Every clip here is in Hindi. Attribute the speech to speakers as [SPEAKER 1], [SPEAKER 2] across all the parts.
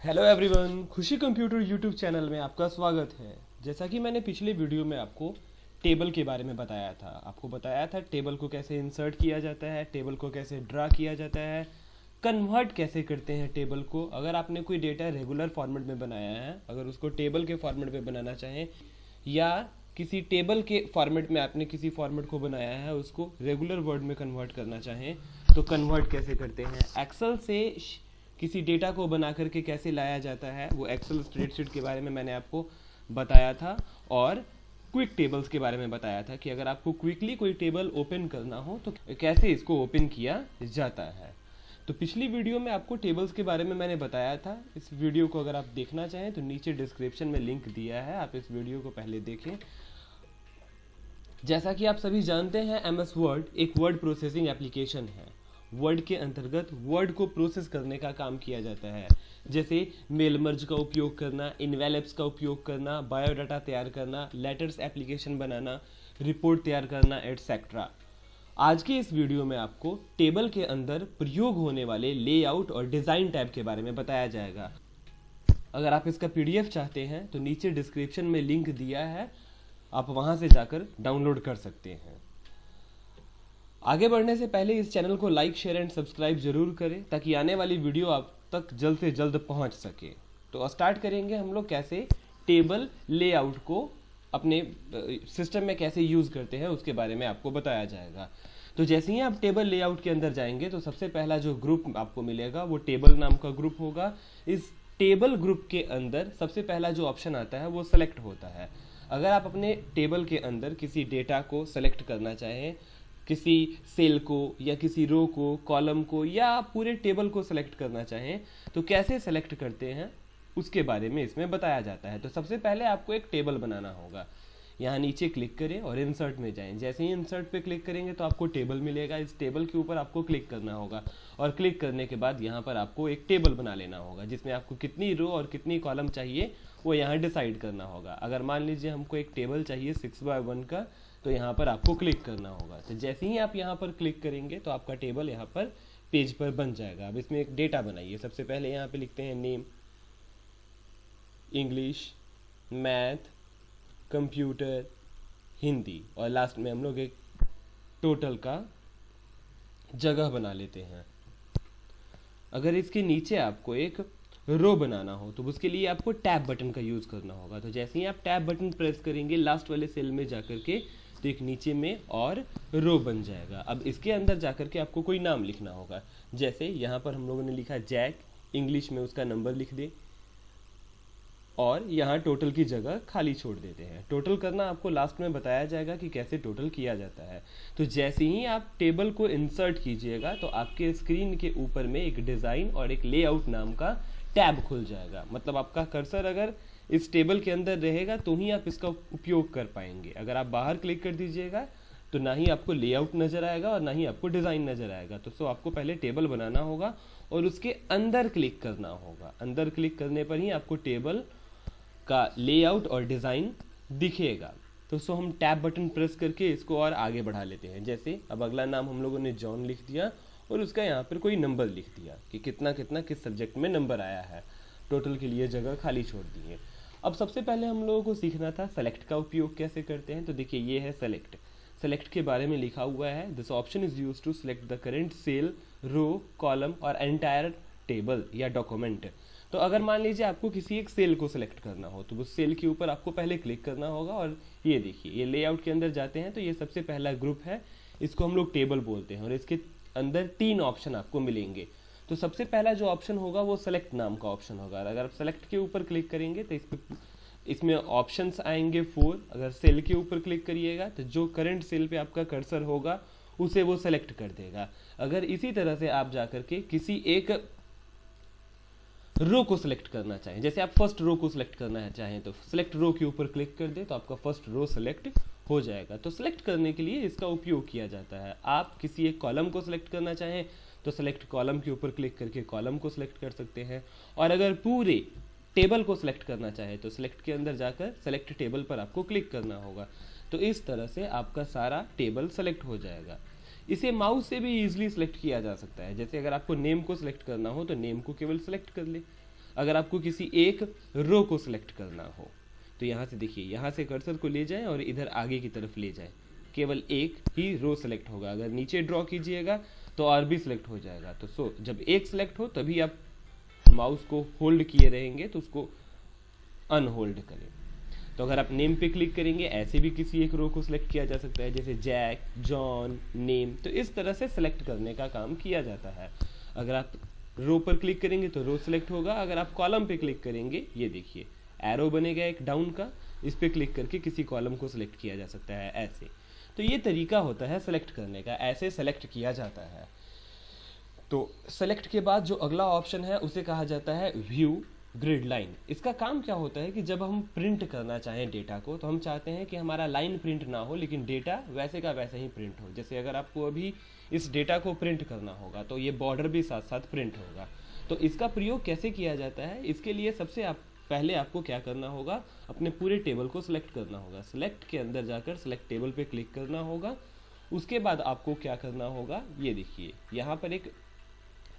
[SPEAKER 1] हेलो एवरीवन, खुशी कंप्यूटर यूट्यूब चैनल में आपका स्वागत है। जैसा कि मैंने पिछले वीडियो में आपको टेबल के बारे में बताया था, आपको बताया था टेबल को कैसे इंसर्ट किया जाता है, टेबल को कैसे ड्रा किया जाता है, कन्वर्ट कैसे करते हैं टेबल को। अगर आपने कोई डेटा रेगुलर फॉर्मेट में बनाया है, अगर उसको टेबल के फॉर्मेट में बनाना चाहें या किसी टेबल के फॉर्मेट में आपने किसी फॉर्मेट को बनाया है उसको रेगुलर वर्ड में कन्वर्ट करना चाहें तो कन्वर्ट कैसे करते हैं, एक्सेल से किसी डेटा को बना करके कैसे लाया जाता है, वो एक्सेल स्प्रेडशीट के बारे में मैंने आपको बताया था। और क्विक टेबल्स के बारे में बताया था कि अगर आपको क्विकली कोई टेबल ओपन करना हो तो कैसे इसको ओपन किया जाता है। तो पिछली वीडियो में आपको टेबल्स के बारे में मैंने बताया था। इस वीडियो को अगर आप देखना चाहें तो नीचे डिस्क्रिप्शन में लिंक दिया है, आप इस वीडियो को पहले देखें। जैसा कि आप सभी जानते हैं, एमएस वर्ड एक वर्ड प्रोसेसिंग एप्लीकेशन है। वर्ड के अंतर्गत वर्ड को प्रोसेस करने का काम किया जाता है, जैसे मेल मर्ज का उपयोग करना, इनवेलप्स का उपयोग करना, बायोडाटा तैयार करना, लेटर्स एप्लीकेशन बनाना, रिपोर्ट तैयार करना, एटसेट्रा। आज के इस वीडियो में आपको टेबल के अंदर प्रयोग होने वाले लेआउट और डिज़ाइन टैब के बारे में बताया जाएगा। अगर आप इसका पीडीएफ चाहते हैं तो नीचे डिस्क्रिप्शन में लिंक दिया है, आप वहां से जाकर डाउनलोड कर सकते हैं। आगे बढ़ने से पहले इस चैनल को लाइक, शेयर एंड सब्सक्राइब जरूर करें ताकि आने वाली वीडियो आप तक जल्द से जल्द पहुंच सके। तो स्टार्ट करेंगे हम लोग कैसे टेबल लेआउट को अपने सिस्टम में कैसे यूज करते हैं उसके बारे में आपको बताया जाएगा। तो जैसे ही आप टेबल लेआउट के अंदर जाएंगे तो सबसे पहला जो ग्रुप आपको मिलेगा वो टेबल नाम का ग्रुप होगा। इस टेबल ग्रुप के अंदर सबसे पहला जो ऑप्शन आता है वो सेलेक्ट होता है। अगर आप अपने टेबल के अंदर किसी डेटा को सेलेक्ट करना चाहें, किसी सेल को या किसी रो को, कॉलम को या पूरे टेबल को सेलेक्ट करना चाहें तो कैसे सेलेक्ट करते हैं उसके बारे में इसमें बताया जाता है। तो सबसे पहले आपको एक टेबल बनाना होगा। यहाँ नीचे क्लिक करें और इंसर्ट में जाएं। जैसे ही इंसर्ट पे क्लिक करेंगे तो आपको टेबल मिलेगा। इस टेबल के ऊपर आपको क्लिक करना होगा और क्लिक करने के बाद यहाँ पर आपको एक टेबल बना लेना होगा जिसमें आपको कितनी रो और कितनी कॉलम चाहिए वो यहाँ डिसाइड करना होगा। अगर मान लीजिए हमको एक टेबल चाहिए 6x1 का, तो यहाँ पर आपको क्लिक करना होगा। तो जैसे ही आप यहाँ पर क्लिक करेंगे तो आपका टेबल यहाँ पर पेज पर बन जाएगा। अब इसमें एक डेटा बनाइए। सबसे पहले यहाँ पे लिखते हैं name, English, math, computer, Hindi और लास्ट में हम लोग एक टोटल का जगह बना लेते हैं। अगर इसके नीचे आपको एक रो बनाना हो तो उसके लिए आपको टैब बटन का यूज करना होगा। तो जैसे ही आप टैब बटन प्रेस करेंगे लास्ट वाले सेल में जाकर के तो एक नीचे में और रो बन जाएगा। अब इसके अंदर जाकर के आपको कोई नाम लिखना होगा। जैसे यहाँ पर हम लोगों ने लिखा जैक, इंग्लिश में उसका नंबर लिख दे और यहाँ टोटल की जगह खाली छोड़ देते हैं। टोटल करना आपको लास्ट में बताया जाएगा कि कैसे टोटल किया जाता है। तो जैसे ही आप टेबल को इंसर्ट कीजिएगा तो आपके स्क्रीन के ऊपर में एक डिज़ाइन और एक लेआउट नाम का टैब खुल जाएगा। मतलब आपका कर्सर अगर इस टेबल के अंदर रहेगा तो ही आप इसका उपयोग कर पाएंगे। अगर आप बाहर क्लिक कर दीजिएगा तो ना ही आपको लेआउट नजर आएगा और ना ही आपको डिज़ाइन नजर आएगा। तो आपको पहले टेबल बनाना होगा और उसके अंदर क्लिक करना होगा। अंदर क्लिक करने पर ही आपको टेबल का लेआउट और डिज़ाइन दिखेगा। तो हम टैब बटन प्रेस करके इसको और आगे बढ़ा लेते हैं। जैसे अब अगला नाम हम लोगों ने जॉन लिख दिया और उसका यहाँ पर कोई नंबर लिख दिया कि कितना कितना किस सब्जेक्ट में नंबर आया है। टोटल के लिए जगह खाली छोड़ दी है। अब सबसे पहले हम लोगों को सीखना था सेलेक्ट का उपयोग कैसे करते हैं। तो देखिए ये है सेलेक्ट। सेलेक्ट के बारे में लिखा हुआ है, this option is used to select the current cell, row, column और एंटायर टेबल या डॉक्यूमेंट। तो अगर मान लीजिए आपको किसी एक सेल को सिलेक्ट करना हो तो उस सेल के ऊपर आपको पहले क्लिक करना होगा और ये देखिए ये लेआउट के अंदर जाते हैं तो ये सबसे पहला ग्रुप है, इसको हम लोग टेबल बोलते हैं और इसके अंदर 3 ऑप्शन आपको मिलेंगे। तो सबसे पहला जो ऑप्शन होगा वो सेलेक्ट नाम का ऑप्शन होगा। अगर आप सेलेक्ट के ऊपर क्लिक करेंगे तो इसमें ऑप्शंस आएंगे 4। अगर सेल के ऊपर क्लिक करिएगा तो जो करंट सेल पे आपका कर्सर होगा उसे वो सेलेक्ट कर देगा। अगर इसी तरह से आप जाकर के किसी एक रो को सिलेक्ट करना चाहें, जैसे आप फर्स्ट रो को सिलेक्ट करना है चाहें तो सिलेक्ट रो के ऊपर क्लिक कर दे तो आपका फर्स्ट रो सिलेक्ट हो जाएगा। तो सिलेक्ट करने के लिए इसका उपयोग किया जाता है। आप किसी एक कॉलम को सिलेक्ट करना चाहें तो सिलेक्ट कॉलम के ऊपर क्लिक करके कॉलम को सिलेक्ट कर सकते हैं और अगर पूरे टेबल को सिलेक्ट करना चाहे तो सिलेक्ट के अंदर जाकर सिलेक्ट टेबल पर आपको क्लिक करना होगा। तो इस तरह से आपका सारा टेबल सेलेक्ट हो जाएगा। इसे माउस से भी इजीली सिलेक्ट किया जा सकता है। जैसे अगर आपको नेम को सिलेक्ट करना हो तो नेम को केवल सिलेक्ट कर ले। अगर आपको किसी एक रो को सिलेक्ट करना हो तो यहाँ से देखिए, यहाँ से कर्सर को ले जाएं और इधर आगे की तरफ ले जाएं, केवल एक ही रो सिलेक्ट होगा। अगर नीचे ड्रॉ कीजिएगा तो और भी सिलेक्ट हो जाएगा। तो जब एक सिलेक्ट हो तभी आप माउस को होल्ड किए रहेंगे, तो उसको अनहोल्ड करें। तो अगर आप नेम पे क्लिक करेंगे, ऐसे भी किसी एक रो को सिलेक्ट किया जा सकता है, जैसे जैक, जॉन, नेम। तो इस तरह से सिलेक्ट करने का काम किया जाता है। अगर आप रो पर क्लिक करेंगे तो रो सिलेक्ट होगा। अगर आप कॉलम पे क्लिक करेंगे, ये देखिए एरो बनेगा एक डाउन का, इस पे क्लिक करके किसी कॉलम को सिलेक्ट किया जा सकता है ऐसे। तो ये तरीका होता है सेलेक्ट करने का, ऐसे सेलेक्ट किया जाता है। तो सेलेक्ट के बाद जो अगला ऑप्शन है उसे कहा जाता है व्यू ग्रिड लाइन। इसका काम क्या होता है कि जब हम प्रिंट करना चाहें डेटा को, तो हम चाहते हैं कि हमारा लाइन प्रिंट ना हो लेकिन डेटा वैसे का वैसे ही प्रिंट हो। जैसे अगर आपको अभी इस डेटा को प्रिंट करना होगा तो ये बॉर्डर भी साथ साथ प्रिंट होगा। तो इसका प्रयोग कैसे किया जाता है, इसके लिए सबसे पहले आपको क्या करना होगा, अपने पूरे टेबल को सिलेक्ट करना होगा। सिलेक्ट के अंदर जाकर सिलेक्ट टेबल पे क्लिक करना होगा। उसके बाद आपको क्या करना होगा, ये देखिए यहाँ पर एक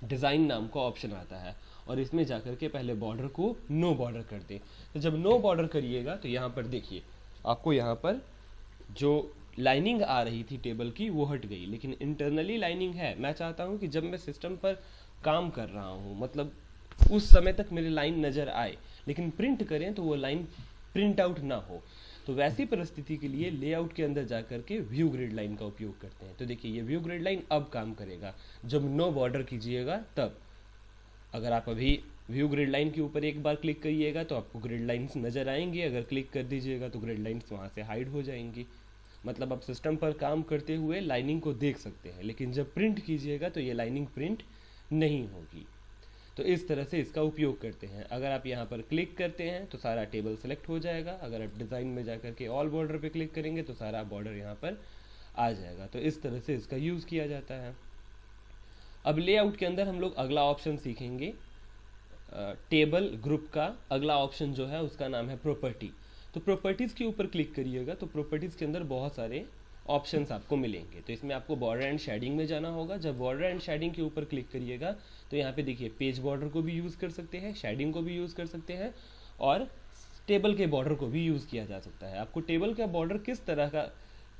[SPEAKER 1] डिज़ाइन नाम का ऑप्शन आता है और इसमें जाकर के पहले बॉर्डर को नो बॉर्डर कर दें। तो जब नो बॉर्डर करिएगा तो यहाँ पर देखिए आपको यहाँ पर जो लाइनिंग आ रही थी टेबल की वो हट गई, लेकिन इंटरनली लाइनिंग है। मैं चाहता हूँ कि जब मैं सिस्टम पर काम कर रहा हूँ, मतलब उस समय तक मेरी लाइन नज़र आए, लेकिन प्रिंट करें तो वो लाइन प्रिंट आउट ना हो। तो वैसी परिस्थिति के लिए लेआउट के अंदर जाकर के व्यू ग्रिड लाइन का उपयोग करते हैं। तो देखिए ये व्यू ग्रिड लाइन अब काम करेगा जब नो बॉर्डर कीजिएगा तब। अगर आप अभी व्यू ग्रिड लाइन के ऊपर एक बार क्लिक करिएगा तो आपको ग्रिड लाइन्स नज़र आएंगी, अगर क्लिक कर दीजिएगा तो ग्रिड लाइन्स वहाँ से हाइड हो जाएंगी। मतलब आप सिस्टम पर काम करते हुए लाइनिंग को देख सकते हैं, लेकिन जब प्रिंट कीजिएगा तो ये लाइनिंग प्रिंट नहीं होगी। तो इस तरह से इसका उपयोग करते हैं। अगर आप यहाँ पर क्लिक करते हैं तो सारा टेबल सेलेक्ट हो जाएगा। अगर आप डिज़ाइन में जाकर के ऑल बॉर्डर पे क्लिक करेंगे तो सारा बॉर्डर यहाँ पर आ जाएगा। तो इस तरह से इसका यूज़ किया जाता है। अब लेआउट के अंदर हम लोग अगला ऑप्शन सीखेंगे, टेबल ग्रुप का अगला ऑप्शन जो है उसका नाम है प्रॉपर्टी। तो प्रॉपर्टीज़ के ऊपर क्लिक करिएगा तो प्रॉपर्टीज़ के अंदर बहुत सारे ऑप्शंस आपको मिलेंगे। तो इसमें आपको बॉर्डर एंड शेडिंग में जाना होगा। जब बॉर्डर एंड शेडिंग के ऊपर क्लिक करिएगा तो यहाँ पे देखिए पेज बॉर्डर को भी यूज़ कर सकते हैं, शेडिंग को भी यूज़ कर सकते हैं और टेबल के बॉर्डर को भी यूज़ किया जा सकता है। आपको टेबल का बॉर्डर किस तरह का,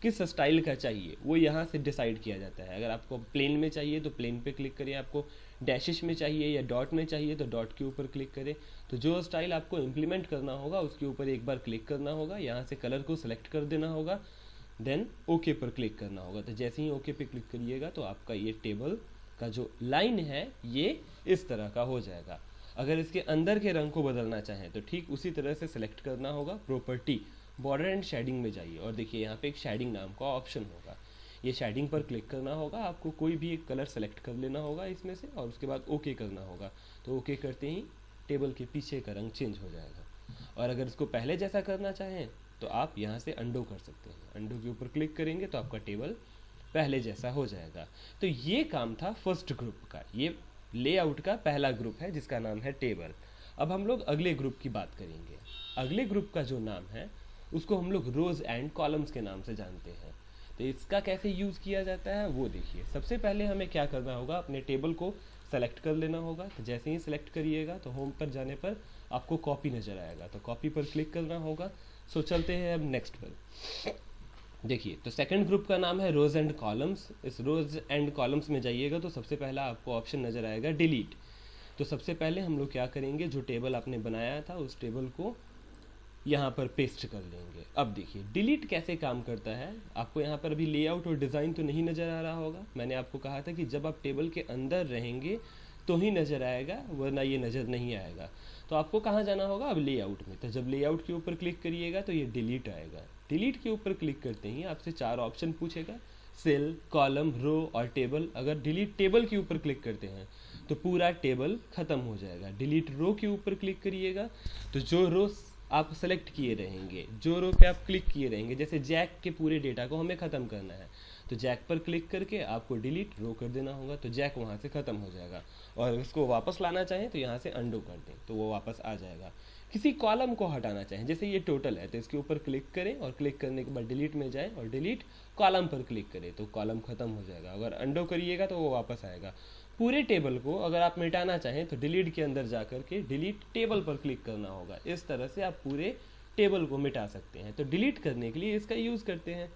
[SPEAKER 1] किस स्टाइल का चाहिए वो यहाँ से डिसाइड किया जाता है। अगर आपको प्लेन में चाहिए तो प्लेन पे क्लिक करें, आपको डैशेस में चाहिए या डॉट में चाहिए तो डॉट के ऊपर क्लिक करें। तो जो स्टाइल आपको इम्प्लीमेंट करना होगा उसके ऊपर एक बार क्लिक करना होगा, यहाँ से कलर को सिलेक्ट कर देना होगा, देन ओके पर क्लिक करना होगा। तो जैसे ही ओके पे क्लिक करिएगा तो आपका ये टेबल का जो लाइन है ये इस तरह का हो जाएगा। अगर इसके अंदर के रंग को बदलना चाहें तो ठीक उसी तरह से सिलेक्ट करना होगा, प्रॉपर्टी बॉर्डर एंड शेडिंग में जाइए और देखिए यहाँ पे एक शेडिंग नाम का ऑप्शन होगा। ये शेडिंग पर क्लिक करना होगा, आपको कोई भी एक कलर सेलेक्ट कर लेना होगा इसमें से और उसके बाद ओके करना होगा। तो ओके करते ही टेबल के पीछे का रंग चेंज हो जाएगा। और अगर इसको पहले जैसा करना चाहें तो आप यहाँ से अंडो कर सकते हैं। अंडो के ऊपर क्लिक करेंगे तो आपका टेबल पहले जैसा हो जाएगा। तो ये काम था फर्स्ट ग्रुप का, ये लेआउट का पहला ग्रुप है जिसका नाम है टेबल। अब हम लोग अगले ग्रुप की बात करेंगे। अगले ग्रुप का जो नाम है उसको हम लोग रोज एंड कॉलम्स के नाम से जानते हैं। तो इसका कैसे यूज़ किया जाता है वो देखिए। सबसे पहले हमें क्या करना होगा, अपने टेबल को सेलेक्ट कर लेना होगा। तो जैसे ही सिलेक्ट करिएगा तो होम पर जाने पर आपको कॉपी नज़र आएगा, तो कॉपी पर क्लिक करना होगा। सो चलते हैं अब नेक्स्ट पर। देखिए तो सेकंड ग्रुप का नाम है रोज एंड कॉलम्स। इस रोज एंड कॉलम्स में जाइएगा तो सबसे पहला आपको ऑप्शन नज़र आएगा डिलीट। तो सबसे पहले हम लोग क्या करेंगे, जो टेबल आपने बनाया था उस टेबल को यहाँ पर पेस्ट कर लेंगे। अब देखिए डिलीट कैसे काम करता है। आपको यहाँ पर अभी लेआउट और डिज़ाइन तो नहीं नज़र आ रहा होगा। मैंने आपको कहा था कि जब आप टेबल के अंदर रहेंगे तो ही नज़र आएगा, वरना ये नज़र नहीं आएगा। तो आपको कहाँ जाना होगा, अब लेआउट में। तो जब लेआउट के ऊपर क्लिक करिएगा तो ये डिलीट आएगा। डिलीट के ऊपर क्लिक करते ही आपसे 4 ऑप्शन पूछेगा, सेल, कॉलम, रो और टेबल। अगर डिलीट टेबल के ऊपर क्लिक करते हैं तो पूरा टेबल ख़त्म हो जाएगा। डिलीट रो के ऊपर क्लिक करिएगा तो जो रो आप सेलेक्ट किए रहेंगे, जो रो पे आप क्लिक किए रहेंगे, जैसे जैक के पूरे डेटा को हमें ख़त्म करना है तो जैक पर क्लिक करके आपको डिलीट रो कर देना होगा, तो जैक वहाँ से ख़त्म हो जाएगा। और उसको वापस लाना चाहें तो यहाँ से अंडो कर दें तो वो वापस आ जाएगा। किसी कॉलम को हटाना चाहें, जैसे ये टोटल है तो इसके ऊपर क्लिक करें और क्लिक करने के बाद डिलीट में जाएं और डिलीट कॉलम पर क्लिक करें तो कॉलम ख़त्म हो जाएगा। अगर अंडो करिएगा तो वो वापस आएगा। पूरे टेबल को अगर आप मिटाना चाहें तो डिलीट के अंदर जाकर के डिलीट टेबल पर क्लिक करना होगा। इस तरह से आप पूरे टेबल को मिटा सकते हैं। तो डिलीट करने के लिए इसका यूज़ करते हैं।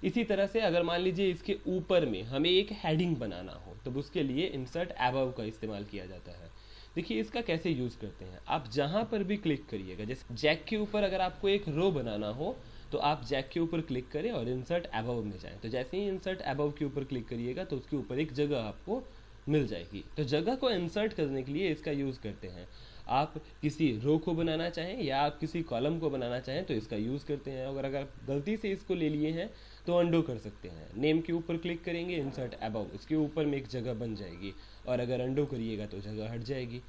[SPEAKER 1] इसी तरह से अगर मान लीजिए इसके ऊपर में हमें एक हेडिंग बनाना हो तो उसके लिए इंसर्ट अबव का इस्तेमाल किया जाता है। देखिए इसका कैसे यूज़ करते हैं, आप जहाँ पर भी क्लिक करिएगा, जैसे जैक के ऊपर अगर आपको एक रो बनाना हो तो आप जैक के ऊपर क्लिक करें और इंसर्ट अबव में जाएं। तो जैसे ही इंसर्ट अबव के ऊपर क्लिक करिएगा तो उसके ऊपर एक जगह आपको मिल जाएगी। तो जगह को इंसर्ट करने के लिए इसका यूज़ करते हैं। आप किसी रो को बनाना चाहें या आप किसी कॉलम को बनाना चाहें तो इसका यूज़ करते हैं। अगर गलती से इसको ले लिए हैं तो अंडो कर सकते हैं। नेम के ऊपर क्लिक करेंगे, इंसर्ट अबव, इसके ऊपर में एक जगह बन जाएगी और अगर अंडो करिएगा तो जगह हट जाएगी।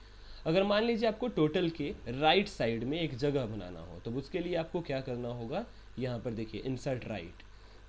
[SPEAKER 1] अगर मान लीजिए आपको टोटल के राइट साइड में एक जगह बनाना हो तो उसके लिए आपको क्या करना होगा, यहाँ पर देखिए इंसर्ट राइट,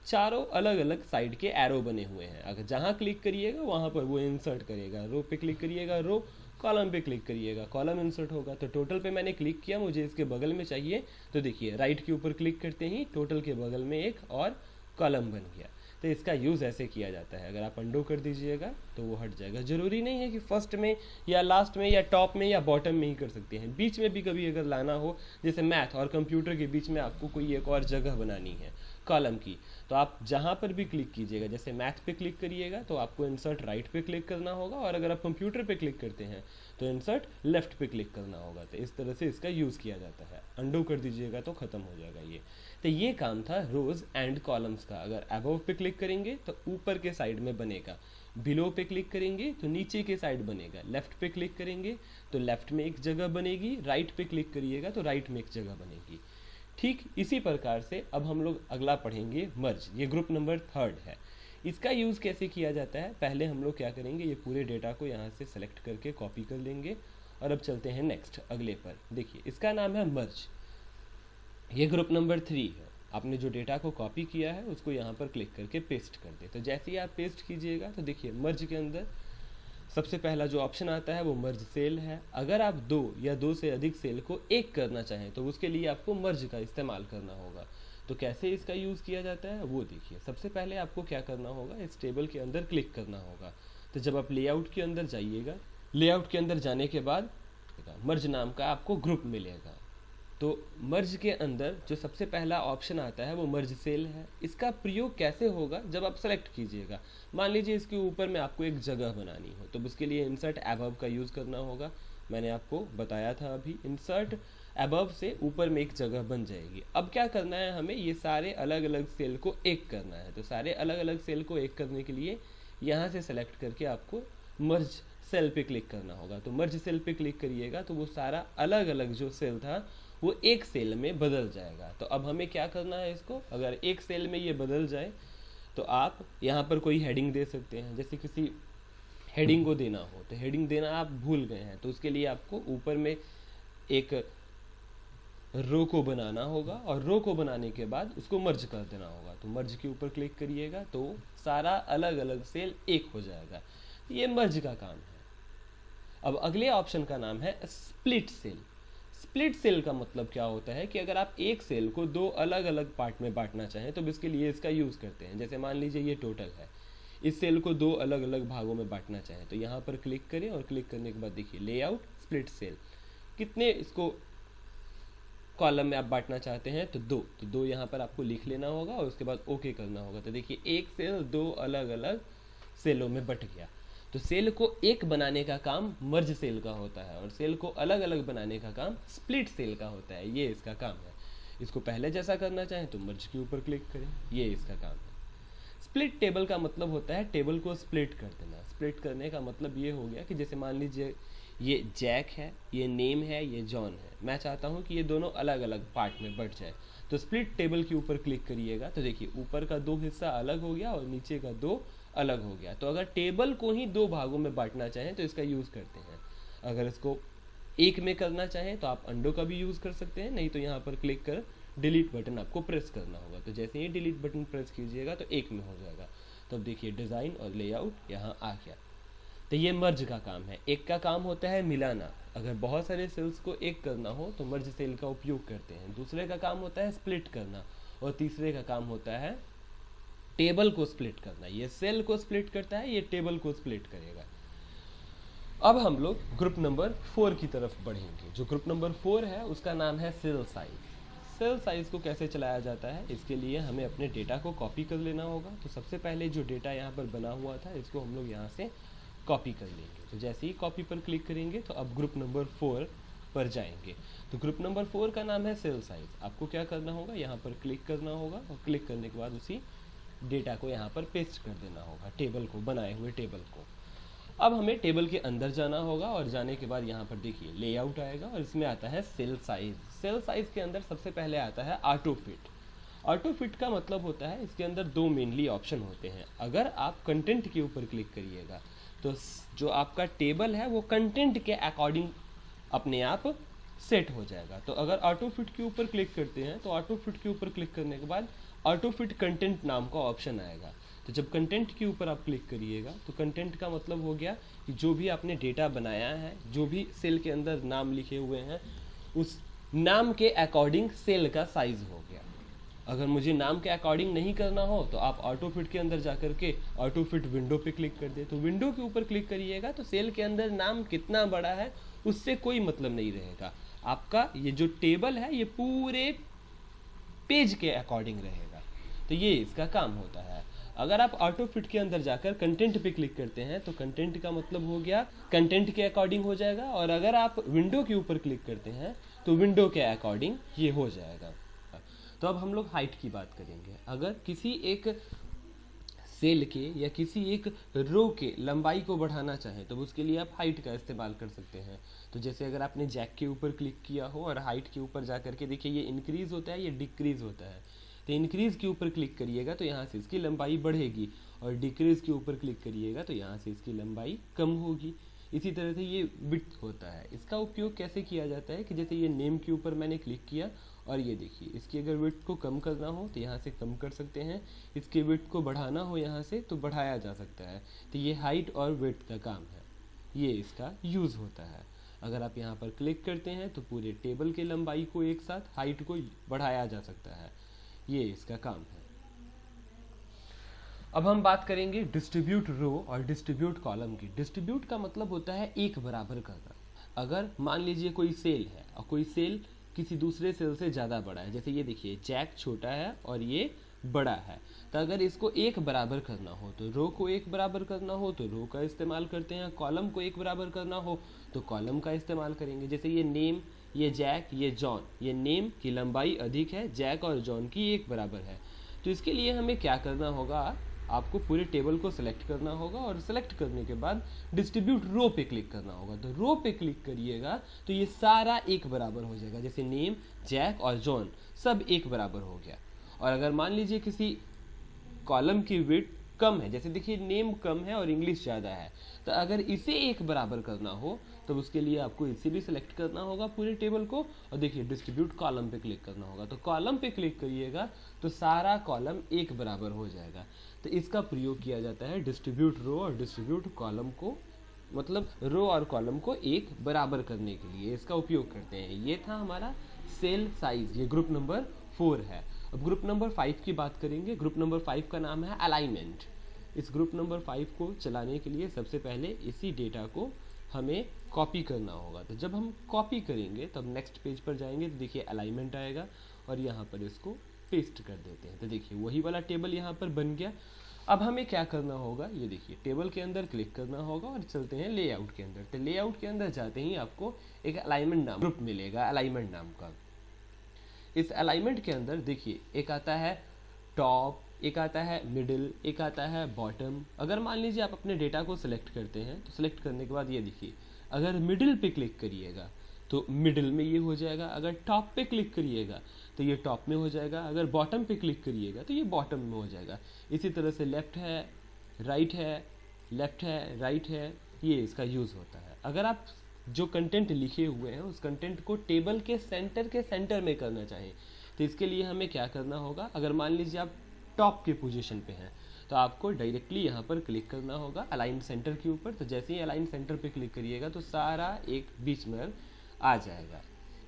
[SPEAKER 1] चारों अलग अलग साइड के एरो बने हुए हैं। अगर जहाँ क्लिक करिएगा वहाँ पर वो इंसर्ट करेगा। रो पे क्लिक करिएगा रो, कॉलम पे क्लिक करिएगा कॉलम इंसर्ट होगा। तो टोटल पे मैंने क्लिक किया, मुझे इसके बगल में चाहिए तो देखिए राइट के ऊपर क्लिक करते ही टोटल के बगल में एक और कॉलम बन गया। तो इसका यूज़ ऐसे किया जाता है। अगर आप अंडो कर दीजिएगा तो वो हट जाएगा। ज़रूरी नहीं है कि फर्स्ट में या लास्ट में या टॉप में या बॉटम में ही कर सकते हैं, बीच में भी कभी अगर लाना हो, जैसे मैथ और कंप्यूटर के बीच में आपको कोई एक और जगह बनानी है कॉलम की, तो आप जहाँ पर भी क्लिक कीजिएगा, जैसे मैथ पे क्लिक करिएगा तो आपको इंसर्ट राइट पे क्लिक करना होगा और अगर आप कंप्यूटर पे क्लिक करते हैं तो इंसर्ट लेफ्ट पे क्लिक करना होगा। तो इस तरह से इसका यूज़ किया जाता है। अंडो कर दीजिएगा तो ख़त्म हो जाएगा ये। तो ये काम था रोज एंड कॉलम्स का। अगर अबव पे क्लिक करेंगे तो ऊपर के साइड में बनेगा, बिलो पे क्लिक करेंगे तो नीचे के साइड बनेगा, लेफ्ट पे क्लिक करेंगे तो लेफ्ट में एक जगह बनेगी, राइट पे क्लिक करिएगा तो राइट में एक जगह बनेगी। ठीक इसी प्रकार से अब हम लोग अगला पढ़ेंगे मर्ज। ये ग्रुप नंबर 3 है। इसका यूज़ कैसे किया जाता है, पहले हम लोग क्या करेंगे, ये पूरे डेटा को यहाँ से सेलेक्ट करके कॉपी कर लेंगे और अब चलते हैं नेक्स्ट अगले पर। देखिए इसका नाम है मर्ज। ये ग्रुप नंबर 3 है। आपने जो डेटा को कॉपी किया है उसको यहाँ पर क्लिक करके पेस्ट कर दे। तो जैसे ही आप पेस्ट कीजिएगा तो देखिए मर्ज के अंदर सबसे पहला जो ऑप्शन आता है वो मर्ज सेल है। अगर आप 2 या 2 से अधिक सेल को एक करना चाहें तो उसके लिए आपको मर्ज का इस्तेमाल करना होगा। तो कैसे इसका यूज़ किया जाता है वो देखिए। सबसे पहले आपको क्या करना होगा, इस टेबल के अंदर क्लिक करना होगा। तो जब आप लेआउट के अंदर जाइएगा, लेआउट के अंदर जाने के बाद मर्ज नाम का आपको ग्रुप मिलेगा। तो मर्ज के अंदर जो सबसे पहला ऑप्शन आता है वो मर्ज सेल है। इसका प्रयोग कैसे होगा, जब आप सेलेक्ट कीजिएगा, मान लीजिए इसके ऊपर में आपको एक जगह बनानी हो तो उसके लिए इंसर्ट अबव का यूज़ करना होगा। मैंने आपको बताया था अभी, इंसर्ट अबव से ऊपर में एक जगह बन जाएगी। अब क्या करना है, हमें ये सारे अलग अलग सेल को एक करना है। तो सारे अलग अलग सेल को एक करने के लिए यहाँ से सेलेक्ट करके आपको मर्ज सेल पे क्लिक करना होगा। तो मर्ज सेल पे क्लिक करिएगा तो वो सारा अलग अलग जो सेल था वो एक सेल में बदल जाएगा। तो अब हमें क्या करना है, इसको अगर एक सेल में ये बदल जाए तो आप यहाँ पर कोई हेडिंग दे सकते हैं। जैसे किसी हेडिंग को देना हो तो हेडिंग देना आप भूल गए हैं तो उसके लिए आपको ऊपर में एक रो को बनाना होगा और रो को बनाने के बाद उसको मर्ज कर देना होगा। तो मर्ज के ऊपर क्लिक करिएगा तो सारा अलग अलग सेल एक हो जाएगा। ये मर्ज का काम है। अब अगले ऑप्शन का नाम है स्प्लिट सेल। स्प्लिट सेल का मतलब क्या होता है कि अगर आप एक सेल को 2 अलग अलग पार्ट में बांटना चाहें तो इसके लिए इसका यूज़ करते हैं। जैसे मान लीजिए ये टोटल है, इस सेल को 2 अलग अलग भागों में बांटना चाहें तो यहाँ पर क्लिक करें और क्लिक करने के बाद देखिए लेआउट स्प्लिट सेल, कितने इसको कॉलम में आप बांटना चाहते हैं तो 2। तो 2 यहाँ पर आपको लिख लेना होगा और उसके बाद ओके करना होगा। तो देखिए एक सेल 2 अलग अलग सेलों में बट गया। तो सेल को एक बनाने का काम मर्ज सेल का होता है और सेल को अलग अलग बनाने का काम स्प्लिट सेल का होता है। ये इसका काम है। इसको पहले जैसा करना चाहें तो मर्ज के ऊपर क्लिक करें, ये इसका काम है। स्प्लिट टेबल का मतलब होता है टेबल को स्प्लिट कर देना। स्प्लिट करने का मतलब ये हो गया कि जैसे मान लीजिए ये जैक है, ये नेम है, ये जॉन है, मैं चाहता हूँ कि ये दोनों अलग अलग पार्ट में बट जाए। तो स्प्लिट टेबल के ऊपर क्लिक करिएगा तो देखिए ऊपर का 2 हिस्सा अलग हो गया और नीचे का 2 अलग हो गया। तो अगर टेबल को ही 2 भागों में बांटना चाहें तो इसका यूज़ करते हैं। अगर इसको एक में करना चाहें तो आप अंडो का भी यूज़ कर सकते हैं, नहीं तो यहाँ पर क्लिक कर डिलीट बटन आपको प्रेस करना होगा। तो जैसे ही डिलीट बटन प्रेस कीजिएगा तो एक में हो जाएगा। तो अब देखिए डिज़ाइन और लेआउट यहाँ आ गया। तो ये मर्ज का काम है। एक का काम होता है मिलाना, अगर बहुत सारे सेल्स को एक करना हो तो मर्ज सेल का उपयोग करते हैं। दूसरे का काम होता है स्प्लिट करना और तीसरे का काम होता है टेबल को स्प्लिट करना। ये सेल को स्प्लिट करता है, ये टेबल को स्प्लिट करेगा। अब हम लोग ग्रुप नंबर 4 की तरफ बढ़ेंगे। जो ग्रुप नंबर 4 है उसका नाम है सेल साइज। सेल साइज को कैसे चलाया जाता है, इसके लिए हमें अपने डेटा को कॉपी कर लेना होगा। तो सबसे पहले जो डेटा यहाँ पर बना हुआ था इसको हम लोग यहाँ से कॉपी कर लेंगे। तो जैसे ही कॉपी पर क्लिक करेंगे तो अब ग्रुप नंबर 4 पर जाएंगे। तो ग्रुप नंबर 4 का नाम है सेल साइज। आपको क्या करना होगा, यहाँ पर क्लिक करना होगा और क्लिक करने के बाद उसी डेटा को यहाँ पर पेस्ट कर देना होगा, टेबल को, बनाए हुए टेबल को। अब हमें टेबल के अंदर जाना होगा और जाने के बाद यहाँ पर देखिए लेआउट आएगा और इसमें आता है सेल साइज। सेल साइज के अंदर सबसे पहले आता है ऑटो फिट। ऑटो फिट का मतलब होता है इसके अंदर दो मेनली ऑप्शन होते हैं। अगर आप कंटेंट के ऊपर क्लिक करिएगा तो जो आपका टेबल है वो कंटेंट के अकॉर्डिंग अपने आप सेट हो जाएगा। तो अगर ऑटो फिट के ऊपर क्लिक करते हैं तो ऑटो फिट के ऊपर क्लिक करने के बाद ऑटो फिट कंटेंट नाम का ऑप्शन आएगा। तो जब कंटेंट के ऊपर आप क्लिक करिएगा तो कंटेंट का मतलब हो गया कि जो भी आपने डेटा बनाया है, जो भी सेल के अंदर नाम लिखे हुए हैं, उस नाम के अकॉर्डिंग सेल का साइज हो गया। अगर मुझे नाम के अकॉर्डिंग नहीं करना हो तो आप ऑटो फिट के अंदर जाकर के ऑटो फिट विंडो पे क्लिक कर दे। तो विंडो के ऊपर क्लिक करिएगा तो सेल के अंदर नाम कितना बड़ा है उससे कोई मतलब नहीं रहेगा। आपका ये जो टेबल है ये पूरे पेज के अकॉर्डिंग रहेगा। तो ये इसका काम होता है। अगर आप ऑटो फिट के अंदर जाकर कंटेंट पे क्लिक करते हैं तो कंटेंट का मतलब हो गया कंटेंट के अकॉर्डिंग हो जाएगा, और अगर आप विंडो के ऊपर क्लिक करते हैं तो विंडो के अकॉर्डिंग ये हो जाएगा। तो अब हम लोग हाइट की बात करेंगे। अगर किसी एक सेल के या किसी एक रो के लंबाई को बढ़ाना चाहें तो उसके लिए आप हाइट का इस्तेमाल कर सकते हैं। तो जैसे अगर आपने जैक के ऊपर क्लिक किया हो और हाइट के ऊपर जाकर के देखिए ये इंक्रीज होता है, ये डिक्रीज होता है। तो इंक्रीज के ऊपर क्लिक करिएगा तो यहाँ से इसकी लंबाई बढ़ेगी, और डिक्रीज के ऊपर क्लिक करिएगा तो यहाँ से इसकी लंबाई कम होगी। इसी तरह से ये विड्थ होता है। इसका उपयोग कैसे किया जाता है कि जैसे ये नेम के ऊपर मैंने क्लिक किया और ये देखिए इसकी अगर विड्थ को कम करना हो तो यहाँ से कम कर सकते हैं, इसके विड्थ को बढ़ाना हो यहाँ से तो बढ़ाया जा सकता है। तो ये हाइट और विड्थ का काम है, ये इसका यूज़ होता है। अगर आप यहाँ पर क्लिक करते हैं तो पूरे टेबल के लंबाई को एक साथ हाइट को बढ़ाया जा सकता है, ये इसका काम है। अब हम बात करेंगे डिस्ट्रीब्यूट रो और डिस्ट्रीब्यूट कॉलम की। डिस्ट्रीब्यूट का मतलब होता है एक बराबर करना। अगर मान लीजिए कोई सेल है और कोई सेल किसी दूसरे सेल से ज़्यादा बड़ा है, जैसे ये देखिए जैक छोटा है और ये बड़ा है, तो अगर इसको एक बराबर करना हो तो रो को एक बराबर करना हो तो रो का इस्तेमाल करते हैं, कॉलम को एक बराबर करना हो तो कॉलम का इस्तेमाल करेंगे। जैसे ये नेम, ये जैक, ये जॉन, ये नेम की लंबाई अधिक है, जैक और जॉन की एक बराबर है। तो इसके लिए हमें क्या करना होगा, आपको पूरे टेबल को सिलेक्ट करना होगा और सिलेक्ट करने के बाद डिस्ट्रीब्यूट रो पे क्लिक करना होगा। तो रो पे क्लिक करिएगा तो ये सारा एक बराबर हो जाएगा। जैसे नेम, जैक और जॉन सब एक बराबर हो गया। और अगर मान लीजिए किसी कॉलम की विड्थ कम है, जैसे देखिए नेम कम है और इंग्लिश ज़्यादा है, तो अगर इसे एक बराबर करना हो तो उसके लिए आपको इसे भी सिलेक्ट करना होगा पूरे टेबल को, और देखिए डिस्ट्रीब्यूट कॉलम पे क्लिक करना होगा। तो कॉलम पे क्लिक करिएगा तो सारा कॉलम एक बराबर हो जाएगा। तो इसका प्रयोग किया जाता है डिस्ट्रीब्यूट रो और डिस्ट्रीब्यूट कॉलम को, मतलब रो और कॉलम को एक बराबर करने के लिए इसका उपयोग करते हैं। ये था हमारा सेल साइज, ये ग्रुप नंबर 4 है। अब ग्रुप नंबर 5 की बात करेंगे। ग्रुप नंबर 5 का नाम है अलाइनमेंट। इस ग्रुप नंबर 5 को चलाने के लिए सबसे पहले इसी डेटा को हमें कॉपी करना होगा। तो जब हम कॉपी करेंगे तब नेक्स्ट पेज पर जाएंगे तो देखिए अलाइनमेंट आएगा और यहाँ पर इसको पेस्ट कर देते हैं। तो देखिए वही वाला टेबल यहाँ पर बन गया। अब हमें क्या करना होगा, ये देखिए टेबल के अंदर क्लिक करना होगा और चलते हैं लेआउट के अंदर। तो लेआउट के अंदर जाते ही आपको एक अलाइनमेंट नाम ग्रुप मिलेगा, अलाइनमेंट नाम का। इस अलाइनमेंट के अंदर देखिए एक आता है टॉप, एक आता है मिडिल, एक आता है बॉटम। अगर मान लीजिए आप अपने डेटा को सिलेक्ट करते हैं तो सिलेक्ट करने के बाद ये देखिए अगर मिडिल पे क्लिक करिएगा तो मिडिल में ये हो जाएगा, अगर टॉप पे क्लिक करिएगा तो ये टॉप में हो जाएगा, अगर बॉटम पे क्लिक करिएगा तो ये बॉटम में हो जाएगा। इसी तरह से लेफ्ट है, राइट है, लेफ्ट है, राइट है, ये इसका यूज़ होता है। अगर आप जो कंटेंट लिखे हुए हैं उस कंटेंट को टेबल के सेंटर में करना चाहें तो इसके लिए हमें क्या करना होगा, अगर मान लीजिए आप टॉप के पोजीशन पे हैं तो आपको डायरेक्टली यहाँ पर क्लिक करना होगा अलाइन सेंटर के ऊपर। तो जैसे ही अलाइन सेंटर पे क्लिक करिएगा तो सारा एक बीच में आ जाएगा।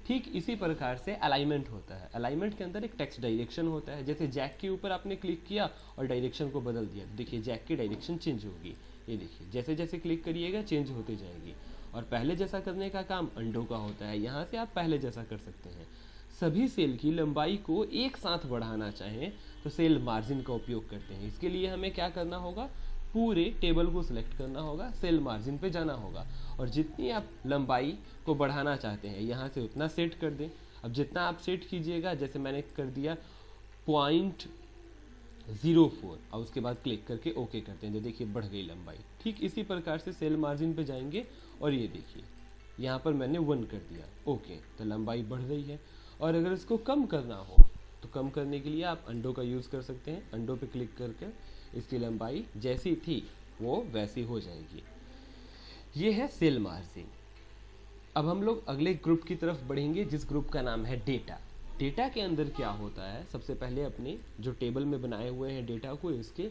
[SPEAKER 1] ठीक इसी प्रकार से अलाइनमेंट होता है। अलाइनमेंट के अंदर एक टेक्स्ट डायरेक्शन होता है। जैसे जैक के ऊपर आपने क्लिक किया और डायरेक्शन को बदल दिया, देखिए जैक की डायरेक्शन चेंज होगी। ये देखिए जैसे जैसे क्लिक करिएगा चेंज होते जाएगी। और पहले जैसा करने का काम अंडो का होता है, यहाँ से आप पहले जैसा कर सकते हैं। सभी सेल की लंबाई को एक साथ बढ़ाना चाहें तो सेल मार्जिन का उपयोग करते हैं। इसके लिए हमें क्या करना होगा, पूरे टेबल को सिलेक्ट करना होगा, सेल मार्जिन पे जाना होगा और जितनी आप लंबाई को बढ़ाना चाहते हैं यहाँ से उतना सेट कर दें। अब जितना आप सेट कीजिएगा, जैसे मैंने कर दिया 0.04 और उसके बाद क्लिक करके ओके करते हैं, तो देखिए बढ़ गई लंबाई। ठीक इसी प्रकार से सेल मार्जिन पे जाएंगे और ये देखिए यहाँ पर मैंने 1 कर दिया, ओके, तो लंबाई बढ़ गई है। और अगर इसको कम करना हो तो कम करने के लिए आप अंडो का यूज़ कर सकते हैं। अंडो पे क्लिक करके इसकी लंबाई जैसी थी वो वैसी हो जाएगी। ये है सेल मार्जिन। अब हम लोग अगले ग्रुप की तरफ बढ़ेंगे जिस ग्रुप का नाम है डेटा। डेटा के अंदर क्या होता है, सबसे पहले अपने जो टेबल में बनाए हुए हैं डेटा को इसके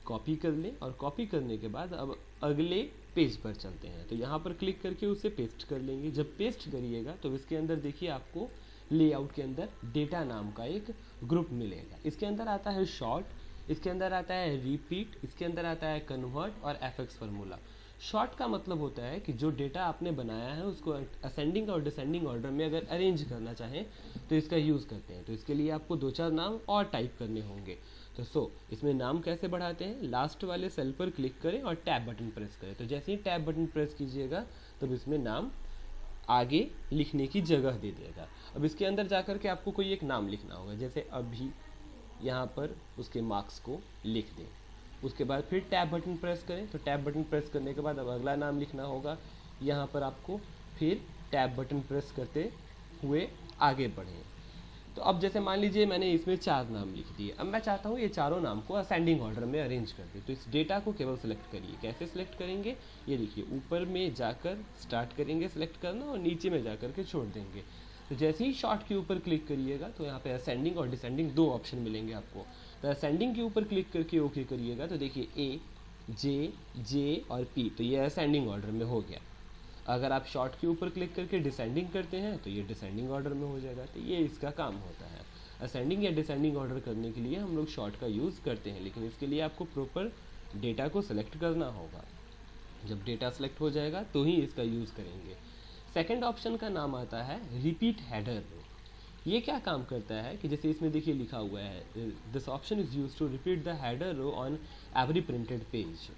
[SPEAKER 1] कॉपी कर लें और कॉपी करने के बाद अब अगले पेज पर चलते हैं। तो यहाँ पर क्लिक करके उसे पेस्ट कर लेंगे। जब पेस्ट करिएगा तो इसके अंदर देखिए आपको लेआउट के अंदर डेटा नाम का एक ग्रुप मिलेगा। इसके अंदर आता है शॉर्ट, इसके अंदर आता है रिपीट, इसके अंदर आता है कन्वर्ट और एफएक्स फार्मूला। शॉर्ट का मतलब होता है कि जो डेटा आपने बनाया है उसको असेंडिंग और डिसेंडिंग ऑर्डर में अगर अरेंज करना चाहें तो इसका यूज़ करते हैं। तो इसके लिए आपको 2-4 नाम और टाइप करने होंगे। तो इसमें नाम कैसे बढ़ाते हैं, लास्ट वाले सेल पर क्लिक करें और टैब बटन प्रेस करें। तो जैसे ही टैब बटन प्रेस कीजिएगा तब इसमें नाम आगे लिखने की जगह दे देगा। अब इसके अंदर जाकर के आपको कोई एक नाम लिखना होगा, जैसे अभी यहाँ पर उसके मार्क्स को लिख दें। उसके बाद फिर टैब बटन प्रेस करें। तो टैब बटन प्रेस करने के बाद अब अगला नाम लिखना होगा। यहाँ पर आपको फिर टैब बटन प्रेस करते हुए आगे बढ़ें। तो अब जैसे मान लीजिए मैंने इसमें 4 नाम लिख दिए। अब मैं चाहता हूँ ये चारों नाम को असेंडिंग ऑर्डर में अरेंज कर दें। तो इस डेटा को केवल सिलेक्ट करिए। कैसे सिलेक्ट करेंगे, ये देखिए ऊपर में जाकर स्टार्ट करेंगे सिलेक्ट करना और नीचे में जाकर के छोड़ देंगे। तो जैसे ही शॉर्ट के ऊपर क्लिक करिएगा तो यहाँ पे असेंडिंग और डिसेंडिंग 2 ऑप्शन मिलेंगे आपको। तो असेंडिंग के ऊपर क्लिक करके ओके करिएगा तो देखिए ए, जे और पी, तो ये असेंडिंग ऑर्डर में हो गया। अगर आप शॉर्ट के ऊपर क्लिक करके डिसेंडिंग करते हैं तो ये डिसेंडिंग ऑर्डर में हो जाएगा। तो ये इसका काम होता है। असेंडिंग या डिसेंडिंग ऑर्डर करने के लिए हम लोग शॉर्ट का यूज़ करते हैं, लेकिन इसके लिए आपको प्रॉपर डेटा को सिलेक्ट करना होगा। जब डेटा सेलेक्ट हो जाएगा तो ही इसका यूज़ करेंगे। सेकेंड ऑप्शन का नाम आता है रिपीट हेडर रो। ये क्या काम करता है कि जैसे इसमें देखिए लिखा हुआ है, this option is use to repeat the header row on every printed page.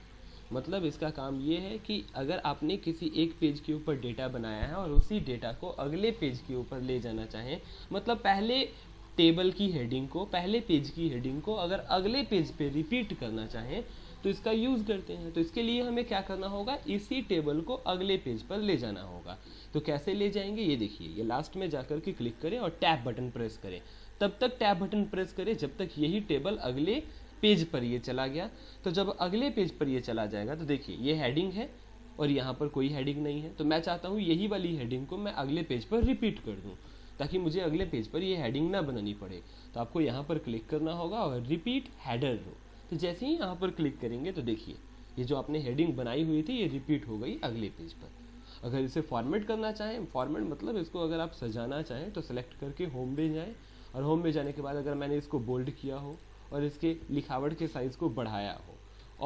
[SPEAKER 1] मतलब इसका काम ये है कि अगर आपने किसी एक पेज के ऊपर डेटा बनाया है और उसी डेटा को अगले पेज के ऊपर ले जाना चाहें, मतलब पहले टेबल की हेडिंग को, पहले पेज की हेडिंग को अगर अगले पेज पे रिपीट करना चाहें तो इसका यूज़ करते हैं। तो इसके लिए हमें क्या करना होगा, इसी टेबल को अगले पेज पर ले जाना होगा। तो कैसे ले जाएंगे, ये देखिए, ये लास्ट में जाकर के क्लिक करें और टैब बटन प्रेस करें। तब तक टैब बटन प्रेस करें जब तक यही टेबल अगले पेज पर ये चला गया। तो जब अगले पेज पर ये चला जाएगा तो देखिए ये हेडिंग है और यहाँ पर कोई हेडिंग नहीं है। तो मैं चाहता हूँ यही वाली हेडिंग को मैं अगले पेज पर रिपीट कर दूँ ताकि मुझे अगले पेज पर ये हेडिंग ना बनानी पड़े। तो आपको यहाँ पर क्लिक करना होगा और रिपीट हेडर रो। तो जैसे ही यहाँ पर क्लिक करेंगे तो देखिए ये जो आपने हेडिंग बनाई हुई थी ये रिपीट हो गई अगले पेज पर। अगर इसे फॉर्मेट करना चाहें, फॉर्मेट मतलब इसको अगर आप सजाना चाहें तो सेलेक्ट करके होम में जाएं और होम में जाने के बाद अगर मैंने इसको बोल्ड किया हो और इसके लिखावट के साइज़ को बढ़ाया हो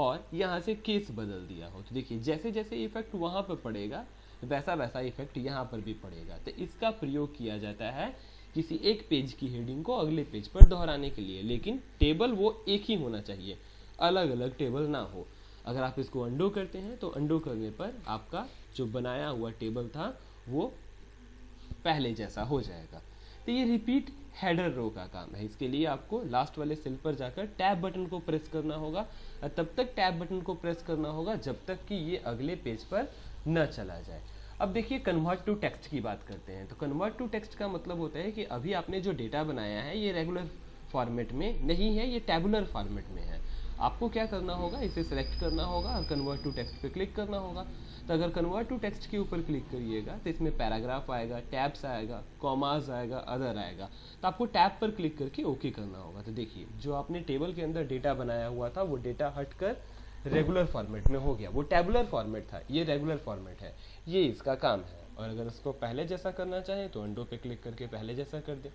[SPEAKER 1] और यहाँ से केस बदल दिया हो तो देखिए जैसे जैसे इफेक्ट वहाँ पर पड़ेगा वैसा वैसा इफेक्ट यहाँ पर भी पड़ेगा। तो इसका प्रयोग किया जाता है किसी एक पेज की हेडिंग को अगले पेज पर दोहराने के लिए, लेकिन टेबल वो एक ही होना चाहिए, अलग अलग टेबल ना हो। अगर आप इसको अंडो करते हैं तो अंडो करने पर आपका जो बनाया हुआ टेबल था वो पहले जैसा हो जाएगा। तो ये रिपीट हेडर रो का काम है। इसके लिए आपको लास्ट वाले सेल पर जाकर टैब बटन को प्रेस करना होगा और तब तक टैब बटन को प्रेस करना होगा जब तक कि ये अगले पेज पर न चला जाए। अब देखिए कन्वर्ट टू टेक्स्ट की बात करते हैं। तो कन्वर्ट टू टेक्स्ट का मतलब होता है कि अभी आपने जो डेटा बनाया है ये रेगुलर फॉर्मेट में नहीं है, ये टैबुलर फॉर्मेट में है। आपको क्या करना होगा, इसे सिलेक्ट करना होगा और कन्वर्ट टू टेक्स्ट पे क्लिक करना होगा। तो अगर कन्वर्ट टू टेक्स्ट के ऊपर क्लिक करिएगा तो इसमें पैराग्राफ आएगा, टैब्स आएगा, कॉमाज आएगा, अदर आएगा। तो आपको टैब पर क्लिक करके ओके करना होगा। तो देखिए जो आपने टेबल के अंदर डेटा बनाया हुआ था वो डेटा हटकर रेगुलर फॉर्मेट में हो गया। वो टैबुलर फॉर्मेट था, ये रेगुलर फॉर्मेट है, ये इसका काम है। और अगर इसको पहले जैसा करना चाहें तो अंडो पे क्लिक करके पहले जैसा कर दें।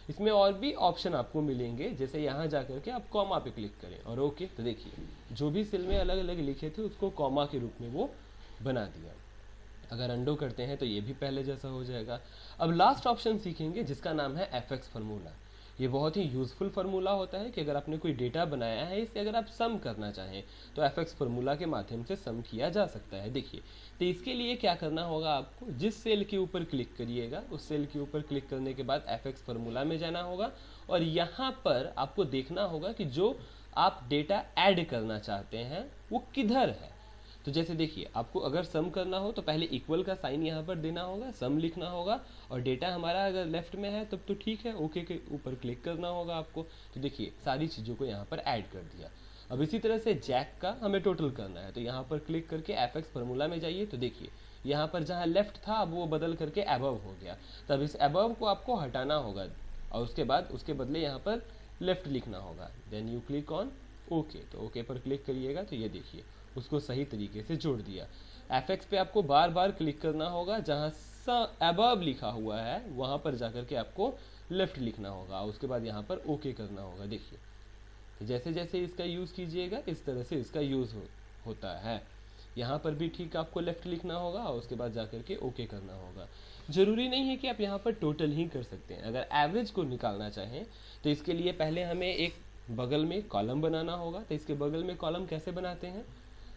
[SPEAKER 1] इसमें और भी ऑप्शन आपको मिलेंगे, जैसे यहाँ जाकर के आप कॉमा पे क्लिक करें और ओके, तो देखिए जो भी सेल में अलग अलग लिखे थे उसको कॉमा के रूप में वो बना दिया। अगर अंडो करते हैं तो ये भी पहले जैसा हो जाएगा। अब लास्ट ऑप्शन सीखेंगे जिसका नाम है एफएक्स फार्मूला। ये बहुत ही यूजफुल फार्मूला होता है कि अगर आपने कोई डेटा बनाया है, इससे अगर आप सम करना चाहें तो एफएक्स फार्मूला के माध्यम से सम किया जा सकता है। देखिए, तो इसके लिए क्या करना होगा, आपको जिस सेल के ऊपर क्लिक करिएगा उस सेल के ऊपर क्लिक करने के बाद एफएक्स फार्मूला में जाना होगा और यहाँ पर आपको देखना होगा कि जो आप डेटा ऐड करना चाहते हैं वो किधर है। तो जैसे देखिए, आपको अगर सम करना हो तो पहले इक्वल का साइन यहाँ पर देना होगा, सम लिखना होगा, और डेटा हमारा अगर लेफ्ट में है तब तो ठीक है, ओके के ऊपर क्लिक करना होगा आपको। तो देखिए सारी चीज़ों को यहाँ पर ऐड कर दिया। अब इसी तरह से जैक का हमें टोटल करना है, तो यहाँ पर क्लिक करके एफएक्स फार्मूला में जाइए। तो देखिए यहाँ पर जहाँ लेफ्ट था अब वो बदल करके अबव हो गया, तब इस अबव को आपको हटाना होगा और उसके बाद उसके बदले यहाँ पर लेफ्ट लिखना होगा। Then you click on okay, तो ओके पर क्लिक करिएगा तो ये देखिए उसको सही तरीके से जोड़ दिया। एफएक्स पे आपको बार बार क्लिक करना होगा, जहाँ अबव लिखा हुआ है वहाँ पर जाकर के आपको लेफ्ट लिखना होगा, उसके बाद यहाँ पर ओके करना होगा। देखिए तो जैसे जैसे इसका यूज़ कीजिएगा इस तरह से इसका यूज़ होता है। यहाँ पर भी ठीक आपको लेफ्ट लिखना होगा और उसके बाद जाकर के ओके करना होगा। ज़रूरी नहीं है कि आप यहाँ पर टोटल ही कर सकते हैं। अगर एवरेज को निकालना चाहें तो इसके लिए पहले हमें एक बगल में कॉलम बनाना होगा। तो इसके बगल में कॉलम कैसे बनाते हैं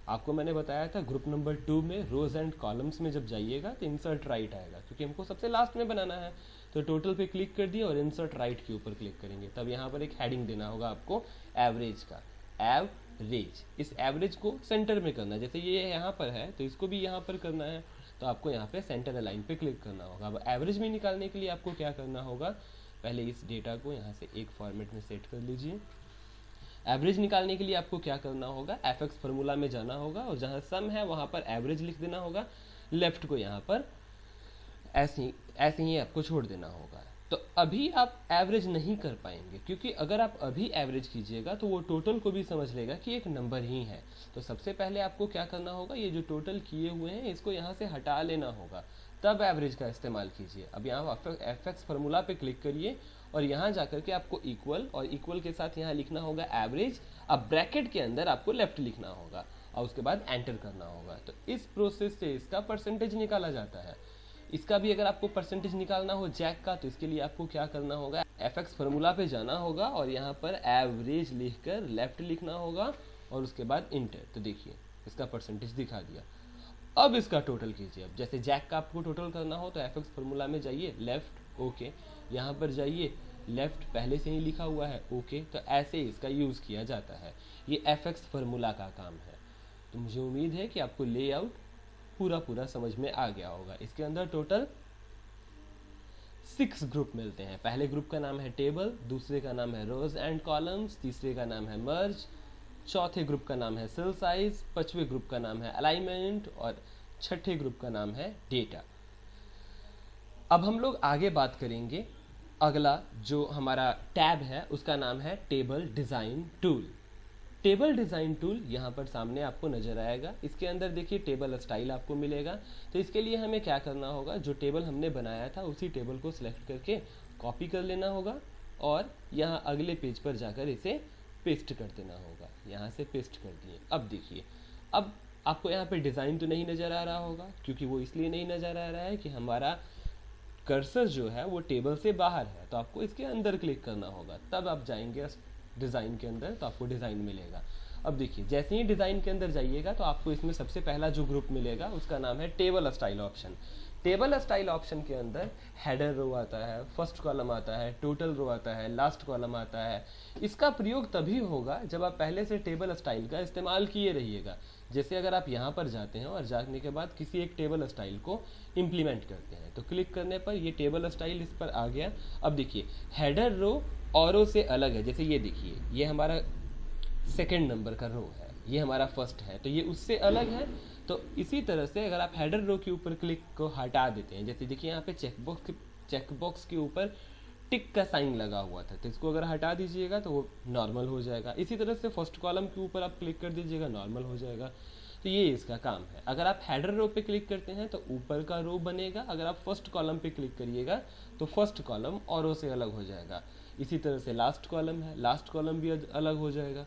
[SPEAKER 1] आपको मैंने बताया था, ग्रुप नंबर 2 में रोज एंड कॉलम्स में जब जाइएगा तो इंसर्ट राइट आएगा, क्योंकि हमको सबसे लास्ट में बनाना है। तो टोटल पे क्लिक कर दिए और इंसर्ट राइट के ऊपर क्लिक करेंगे, तब यहाँ पर एक हेडिंग देना होगा आपको एवरेज का, एवरेज। इस एवरेज को सेंटर में करना है, जैसे ये यहाँ पर है तो इसको भी यहाँ पर करना है, तो आपको यहाँ पे सेंटर अलाइन पे क्लिक करना होगा। अब एवरेज में निकालने के लिए आपको क्या करना होगा, पहले इस डेटा को यहाँ से एक फॉर्मेट में सेट कर लीजिए। एवरेज निकालने के लिए आपको क्या करना होगा, एफएक्स फार्मूला में जाना होगा और जहाँ सम है वहाँ पर एवरेज लिख देना होगा, लेफ्ट को यहाँ पर ऐसे ही आपको छोड़ देना होगा। तो अभी आप एवरेज नहीं कर पाएंगे, क्योंकि अगर आप अभी एवरेज कीजिएगा तो वो टोटल को भी समझ लेगा कि एक नंबर ही है। तो सबसे पहले आपको क्या करना होगा, ये जो टोटल किए हुए हैं इसको यहाँ से हटा लेना होगा, तब एवरेज का इस्तेमाल कीजिए। अब यहाँ एफएक्स फार्मूला पे क्लिक करिए और यहाँ जाकर के आपको इक्वल और इक्वल के साथ यहाँ लिखना होगा एवरेज। अब ब्रैकेट के अंदर आपको लेफ्ट लिखना होगा और उसके बाद एंटर करना होगा। तो इस प्रोसेस से इसका परसेंटेज निकाला जाता है। इसका भी अगर आपको परसेंटेज निकालना हो जैक का, तो इसके लिए आपको क्या करना होगा, एफएक्स फार्मूला पे जाना होगा और यहाँ पर एवरेज लिखकर लेफ्ट लिखना होगा और उसके बाद इंटर। तो देखिए इसका परसेंटेज दिखा दिया। अब इसका टोटल कीजिए। अब जैसे जैक का आपको टोटल करना हो तो एफएक्स फार्मूला में जाइए, लेफ्ट ओके, यहाँ पर जाइए, लेफ्ट पहले से ही लिखा हुआ है ओके। तो ऐसे इसका यूज़ किया जाता है, ये एफएक्स फार्मूला का काम है। तो मुझे उम्मीद है कि आपको लेआउट पूरा समझ में आ गया होगा। इसके अंदर टोटल 6 ग्रुप मिलते हैं। पहले ग्रुप का नाम है टेबल, दूसरे का नाम है रोज एंड कॉलम्स, तीसरे का नाम है मर्ज, चौथे ग्रुप का नाम है सेल साइज, पांचवें ग्रुप का नाम है अलाइनमेंट और छठे ग्रुप का नाम है डेटा। अब हम लोग आगे बात करेंगे, अगला जो हमारा टैब है उसका नाम है table design tool. Table design tool यहाँ पर सामने आपको नजर आएगा। इसके अंदर देखिए टेबल स्टाइल आपको मिलेगा। तो इसके लिए हमें क्या करना होगा, जो टेबल हमने बनाया था उसी टेबल को सिलेक्ट करके कॉपी कर लेना होगा और यहाँ अगले पेज पर जाकर इसे पेस्ट कर देना होगा। यहाँ से पेस्ट कर दिए। अब देखिए, अब आपको यहाँ पे डिज़ाइन तो नहीं नज़र आ रहा होगा, क्योंकि वो इसलिए नहीं नज़र आ रहा है कि हमारा कर्सर जो है वो टेबल से बाहर है। तो आपको इसके अंदर क्लिक करना होगा, तब आप जाएंगे डिज़ाइन के अंदर तो आपको डिज़ाइन मिलेगा। अब देखिए, जैसे ही डिज़ाइन के अंदर जाइएगा तो आपको इसमें सबसे पहला जो ग्रुप मिलेगा उसका नाम है table style option. Table style option के अंदर हेडर रो आता है, फर्स्ट कॉलम आता है, टोटल रो आता है, लास्ट कॉलम आता है। इसका प्रयोग तभी होगा जब आप पहले से टेबल स्टाइल का इस्तेमाल किए रहिएगा। जैसे अगर आप यहाँ पर जाते हैं और जाने के बाद किसी एक टेबल स्टाइल को इम्प्लीमेंट करते हैं तो क्लिक करने पर ये टेबल स्टाइल इस पर आ गया। अब देखिए, हेडर रो औरों से अलग है। जैसे ये देखिए, ये हमारा सेकंड नंबर का रो है, ये हमारा फर्स्ट है, तो ये उससे अलग है। तो इसी तरह से अगर आप हेडर रो के ऊपर क्लिक को हटा देते हैं, जैसे देखिए यहाँ पे चेकबॉक्स के ऊपर टिक का साइन लगा हुआ था, तो इसको अगर हटा दीजिएगा तो वो नॉर्मल हो जाएगा। इसी तरह से फर्स्ट कॉलम के ऊपर आप क्लिक कर दीजिएगा, नॉर्मल हो जाएगा। तो ये इसका काम है। अगर आप हेडर रो पे क्लिक करते हैं तो ऊपर का रो बनेगा, अगर आप फर्स्ट कॉलम पे क्लिक करिएगा तो फर्स्ट कॉलम औरों से अलग हो जाएगा। इसी तरह से लास्ट कॉलम है, लास्ट कॉलम भी अलग हो जाएगा।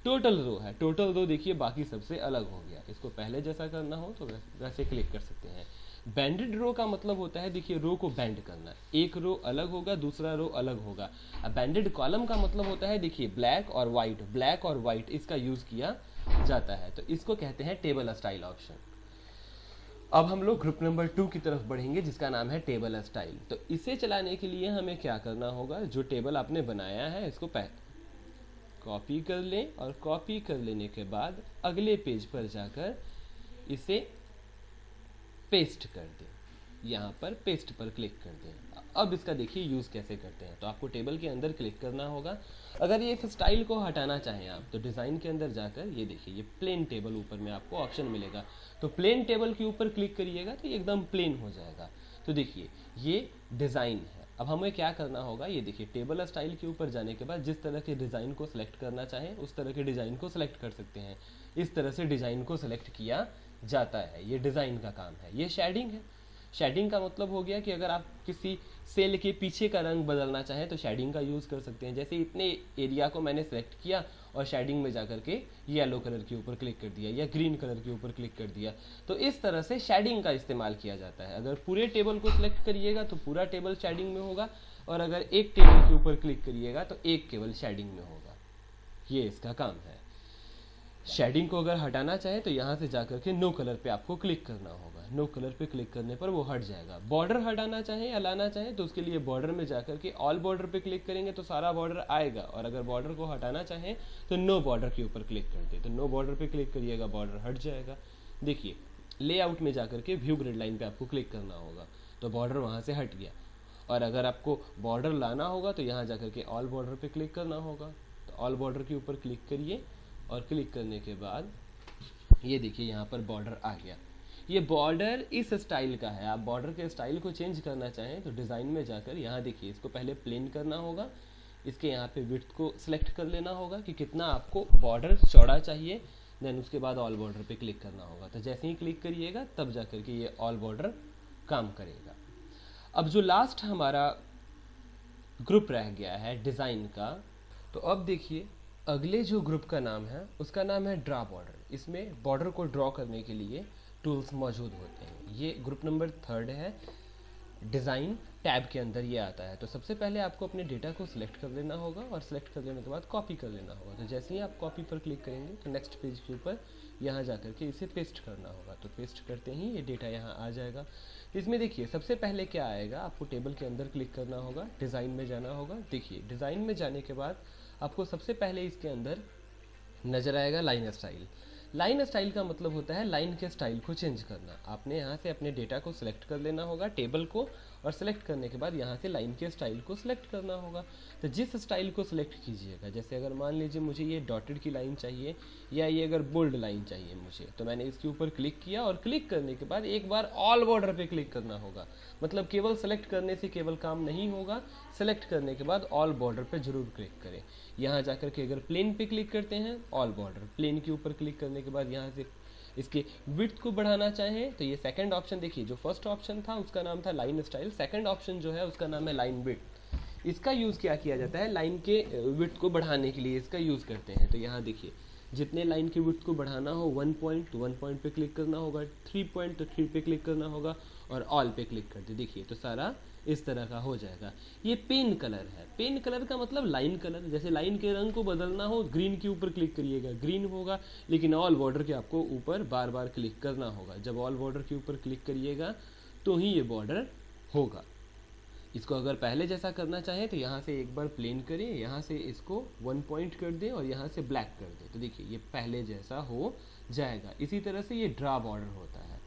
[SPEAKER 1] टोटल रो है, टोटल रो देखिए बाकी सबसे अलग हो गया। इसको पहले जैसा करना हो तो वैसे क्लिक कर सकते हैं। बैंडेड रो का मतलब होता है देखिए रो को बैंड करना, एक रो अलग होगा दूसरा रो अलग होगा। अब बैंडेड कॉलम का मतलब होता है देखिए ब्लैक और वाइट, ब्लैक और वाइट इसका यूज किया जाता है, तो इसको कहते हैं टेबल स्टाइल ऑप्शन। अब हम लोग ग्रुप नंबर 2 की तरफ बढ़ेंगे जिसका नाम है टेबल स्टाइल। तो इसे चलाने के लिए हमें क्या करना होगा, जो टेबल आपने बनाया है इसको कॉपी कर लें और कॉपी कर लेने के बाद अगले पेज पर जाकर इसे पेस्ट कर दें। यहाँ पर पेस्ट पर क्लिक कर दें। अब इसका देखिए यूज़ कैसे करते हैं। तो आपको टेबल के अंदर क्लिक करना होगा। अगर ये स्टाइल को हटाना चाहें आप तो डिज़ाइन के अंदर जाकर ये देखिए ये प्लेन टेबल ऊपर में आपको ऑप्शन मिलेगा, तो प्लेन टेबल के ऊपर क्लिक करिएगा तो ये एकदम प्लेन हो जाएगा। तो देखिए ये डिज़ाइन है। अब हमें क्या करना होगा, ये देखिए टेबल स्टाइल के ऊपर जाने के बाद जिस तरह के डिज़ाइन को सिलेक्ट करना चाहें उस तरह के डिज़ाइन को सिलेक्ट कर सकते हैं। इस तरह से डिज़ाइन को सिलेक्ट किया जाता है, ये डिज़ाइन का काम है। ये शेडिंग है। शेडिंग का मतलब हो गया कि अगर आप किसी सेल के पीछे का रंग बदलना चाहें तो शेडिंग का यूज़ कर सकते हैं। जैसे इतने एरिया को मैंने सेलेक्ट किया और शेडिंग में जाकर के येलो कलर के ऊपर क्लिक कर दिया या ग्रीन कलर के ऊपर क्लिक कर दिया, तो इस तरह से शेडिंग का इस्तेमाल किया जाता है। अगर पूरे टेबल को सिलेक्ट करिएगा तो पूरा टेबल शेडिंग में होगा, और अगर एक टेबल के ऊपर क्लिक करिएगा तो एक केवल शेडिंग में होगा। ये इसका काम है। शेडिंग को अगर हटाना चाहे तो यहाँ से जाकर के नो कलर पे आपको क्लिक करना होगा। नो कलर पे क्लिक करने पर वो हट जाएगा। बॉर्डर हटाना चाहें या लाना चाहें तो उसके लिए बॉर्डर में जाकर के ऑल बॉर्डर पे क्लिक करेंगे तो सारा बॉर्डर आएगा, और अगर बॉर्डर को हटाना चाहें तो नो बॉर्डर के ऊपर क्लिक कर दे, तो नो बॉर्डर पे क्लिक करिएगा बॉर्डर हट जाएगा। देखिए लेआउट में जाकर के व्यू ग्रिड लाइन पे आपको क्लिक करना होगा तो बॉर्डर वहाँ से हट गया। और अगर आपको बॉर्डर लाना होगा तो यहाँ जाकर के ऑल बॉर्डर पे क्लिक करना होगा, तो ऑल बॉर्डर के ऊपर क्लिक करिए और क्लिक करने के बाद ये देखिए यहाँ पर बॉर्डर आ गया। ये बॉर्डर इस स्टाइल का है। आप बॉर्डर के स्टाइल को चेंज करना चाहें तो डिज़ाइन में जाकर यहाँ देखिए इसको पहले प्लेन करना होगा, इसके यहाँ पे विड्थ को सिलेक्ट कर लेना होगा कि कितना आपको बॉर्डर चौड़ा चाहिए, देन उसके बाद ऑल बॉर्डर पे क्लिक करना होगा। तो जैसे ही क्लिक करिएगा तब जाकर के ये ऑल बॉर्डर काम करेगा। अब जो लास्ट हमारा ग्रुप रह गया है डिज़ाइन का, तो अब देखिए अगले जो ग्रुप का नाम है उसका नाम है ड्रा बॉर्डर। इसमें बॉर्डर को ड्रॉ करने के लिए टूल्स मौजूद होते हैं। ये ग्रुप नंबर 3 है। डिज़ाइन टैब के अंदर ये आता है। तो सबसे पहले आपको अपने डेटा को सिलेक्ट कर लेना होगा और सिलेक्ट कर लेने के बाद कॉपी कर लेना होगा। तो जैसे ही आप कॉपी पर क्लिक करेंगे तो नेक्स्ट पेज के ऊपर यहाँ जाकर के इसे पेस्ट करना होगा। तो पेस्ट करते ही ये डेटा यहाँ आ जाएगा। इसमें देखिए सबसे पहले क्या आएगा, आपको टेबल के अंदर क्लिक करना होगा, डिज़ाइन में जाना होगा। देखिए डिज़ाइन में जाने के बाद आपको सबसे पहले इसके अंदर नज़र आएगा लाइन स्टाइल। लाइन स्टाइल का मतलब होता है लाइन के स्टाइल को चेंज करना। आपने यहाँ से अपने डेटा को सिलेक्ट कर लेना होगा टेबल को, और सिलेक्ट करने के बाद यहाँ से लाइन के स्टाइल को सिलेक्ट करना होगा। तो जिस स्टाइल को सिलेक्ट कीजिएगा, जैसे अगर मान लीजिए मुझे ये डॉटेड की लाइन चाहिए या ये अगर बोल्ड लाइन चाहिए मुझे, तो मैंने इसके ऊपर क्लिक किया और क्लिक करने के बाद एक बार ऑल बॉर्डर पे क्लिक करना होगा। मतलब केवल सेलेक्ट करने से केवल काम नहीं होगा, सेलेक्ट करने के बाद ऑल बॉर्डर पे जरूर क्लिक करें। यहाँ जाकर के अगर प्लेन पे क्लिक करते हैं ऑल बॉर्डर, प्लेन के ऊपर क्लिक करने के बाद यहाँ से इसके विड्थ को बढ़ाना चाहें तो ये सेकंड ऑप्शन देखिए, जो फर्स्ट ऑप्शन था उसका नाम था लाइन स्टाइल, सेकंड ऑप्शन जो है उसका नाम है लाइन विड्थ। इसका यूज़ क्या किया जाता है, लाइन के विड्थ को बढ़ाने के लिए इसका यूज़ करते हैं। तो यहाँ देखिए जितने लाइन के विड्थ को बढ़ाना हो 1 पॉइंट तो 1 पॉइंट पे क्लिक करना होगा, 3 पॉइंट तो 3 पे क्लिक करना होगा, और ऑल पे क्लिक कर दे। देखिए तो सारा इस तरह का हो जाएगा। ये पेन कलर है। पेन कलर का मतलब लाइन कलर। जैसे लाइन के रंग को बदलना हो ग्रीन के ऊपर क्लिक करिएगा, ग्रीन होगा, लेकिन ऑल बॉर्डर के आपको ऊपर बार बार क्लिक करना होगा। जब ऑल बॉर्डर के ऊपर क्लिक करिएगा तो ही ये बॉर्डर होगा। इसको अगर पहले जैसा करना चाहें तो यहाँ से एक बार प्लेन करें, यहाँ से इसको 1 पॉइंट कर दें और यहाँ से ब्लैक कर दें, तो देखिए ये पहले जैसा हो जाएगा। इसी तरह से ये ड्रा बॉर्डर होता है।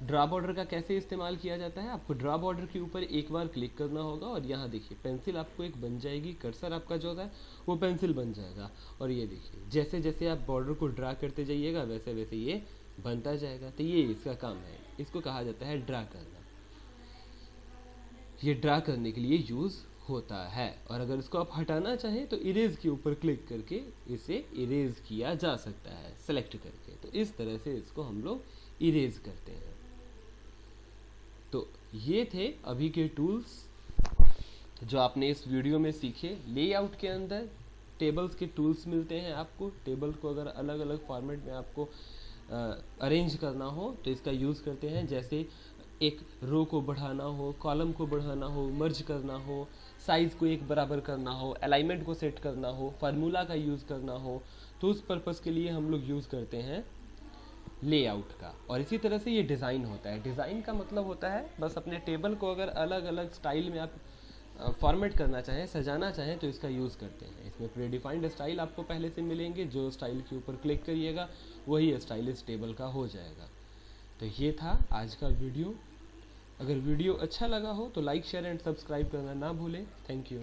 [SPEAKER 1] ड्रा बॉर्डर का कैसे इस्तेमाल किया जाता है, आपको ड्रा बॉर्डर के ऊपर एक बार क्लिक करना होगा और यहाँ देखिए पेंसिल आपको एक बन जाएगी, कर्सर आपका जो है वो पेंसिल बन जाएगा। और ये देखिए जैसे जैसे आप बॉर्डर को ड्रा करते जाइएगा वैसे वैसे ये बनता जाएगा। तो ये इसका काम है, इसको कहा जाता है ड्रा करना। ये ड्रा करने के लिए यूज़ होता है। और अगर इसको आप हटाना चाहें तो इरेज के ऊपर क्लिक करके इसे इरेज किया जा सकता है सेलेक्ट करके। तो इस तरह से इसको हम लोग इरेज करते हैं। तो ये थे अभी के टूल्स जो आपने इस वीडियो में सीखे। लेआउट के अंदर टेबल्स के टूल्स मिलते हैं आपको। टेबल को अगर अलग अलग फॉर्मेट में आपको अरेंज करना हो तो इसका यूज़ करते हैं। जैसे एक रो को बढ़ाना हो, कॉलम को बढ़ाना हो, मर्ज करना हो, साइज को एक बराबर करना हो, अलाइनमेंट को सेट करना हो, फार्मूला का यूज़ करना हो, तो उस पर्पज़ के लिए हम लोग यूज़ करते हैं लेआउट का। और इसी तरह से ये डिज़ाइन होता है। डिज़ाइन का मतलब होता है बस अपने टेबल को अगर अलग अलग स्टाइल में आप फॉर्मेट करना चाहें, सजाना चाहें, तो इसका यूज़ करते हैं। इसमें प्रीडिफाइंड स्टाइल आपको पहले से मिलेंगे, जो स्टाइल के ऊपर क्लिक करिएगा वही स्टाइल इस टेबल का हो जाएगा। तो ये था आज का वीडियो। अगर वीडियो अच्छा लगा हो तो लाइक शेयर एंड सब्सक्राइब करना ना भूलें। Thank you.